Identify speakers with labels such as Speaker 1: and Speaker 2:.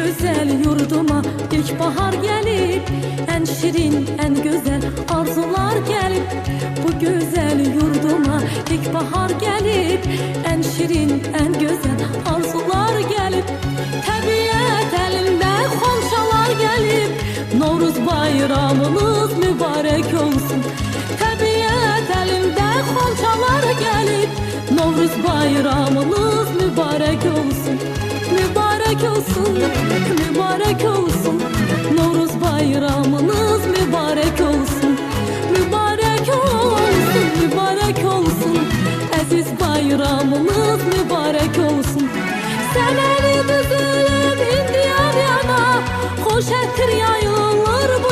Speaker 1: güzel yurduma ilkbahar gelip, en şirin, en güzel arzular gelip. Bu güzel yurduma ilkbahar gelip, en şirin, en güzel arzular gelip. Təbiət elində xonçalar gelip, Novruz bayramınız mübarək olsun. Təbiət elində xonçalar gelip, Novruz bayramınız mübarək olsun. Mübarək olsun, mübarək olsun. Novruz bayramınız mübarək olsun. Mübarək olsun, mübarək olsun. Əziz bayramınız mübarək olsun. Səməni düzülüb indi yan yana, xoş ətir yayılır bu